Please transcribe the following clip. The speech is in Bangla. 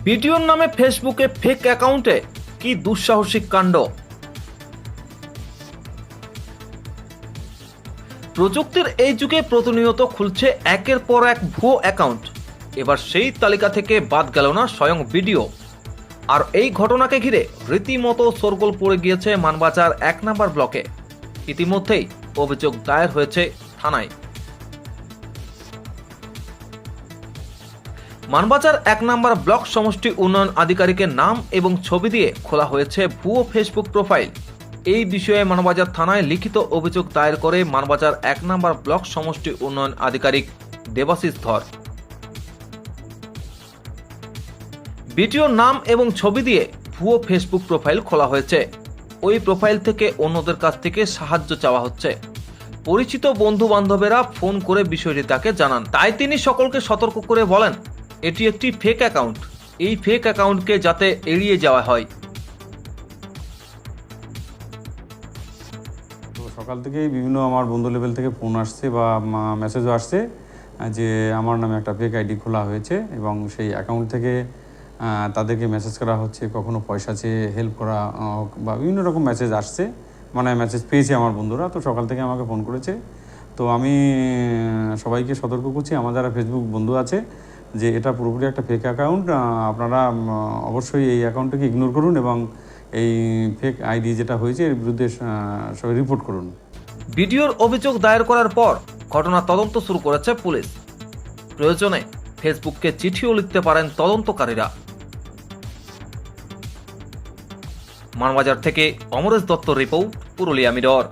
ভিডিওর নামে ফেসবুকে ফেক অ্যাকাউন্টে কি দুঃসাহসিক কাণ্ড। প্রযুক্তির এই যুগে প্রতিনিয়ত খুলছে একের পর এক ভুয়ো অ্যাকাউন্ট। এবার সেই তালিকা থেকে বাদ গেল না স্বয়ং ভিডিও। আর এই ঘটনাকে ঘিরে রীতিমতো শোরগোল পড়ে গিয়েছে মানবাজার ১ নম্বর ব্লকে। ইতিমধ্যেই অভিযোগ দায়ের হয়েছে থানায়। মানবাজার ১ নম্বর ব্লক সমষ্টি উন্নয়ন আধিকারিকের নাম এবং ছবি দিয়ে খোলা হয়েছে ভুয়ো ফেসবুক প্রোফাইল। এই বিষয়ে মানবাজার থানায় লিখিত অভিযোগ দায়ের করে মানবাজার ১ নম্বর ব্লক সমষ্টি উন্নয়ন আধিকারিক দেবাশিস ধর। ভিডিওর নাম এবং ছবি দিয়ে ভুয়ো ফেসবুক প্রোফাইল খোলা হয়েছে। ওই প্রোফাইল থেকে অন্যদের কাছ থেকে সাহায্য চাওয়া হচ্ছে। পরিচিত বন্ধু বান্ধবেরা ফোন করে বিষয়টি তাকে জানান। তাই তিনি সকলকে সতর্ক করে বলেন, এটি একটি ফেক অ্যাকাউন্ট। এই ফেক অ্যাকাউন্টকে যাতে এড়িয়ে যাওয়া হয়। তো সকাল থেকেই বিভিন্ন আমার বন্ধু লেভেল থেকে ফোন আসছে বা মেসেজও আসছে যে আমার নামে একটা ফেক আইডি খোলা হয়েছে এবং সেই অ্যাকাউন্ট থেকে তাদেরকে মেসেজ করা হচ্ছে, কখনো পয়সা চেয়ে হেল্প করা বা বিভিন্ন রকম মেসেজ আসছে, মানে মেসেজ পেয়েছে আমার বন্ধুরা। তো সকাল থেকে আমাকে ফোন করেছে। তো আমি সবাইকে সতর্ক করছি, আমার যারা ফেসবুক বন্ধু আছে, যে এটা পুরোপুরি একটা ফেক অ্যাকাউন্ট। আপনারা অবশ্যই এই অ্যাকাউন্টটাকে ইগনোর করুন এবং এই ফেক আইডি যেটা হয়েছে এর বিরুদ্ধে সবাই রিপোর্ট করুন। ভিডিওর অভিযোগ দায়ের করার পর ঘটনা তদন্ত শুরু করেছে পুলিশ। প্রয়োজনে ফেসবুককে চিঠিও লিখতে পারেন তদন্তকারীরা। মানবাজার থেকে অমরেশ দত্ত রিপোর্ট, পুরুলিয়া মিরর।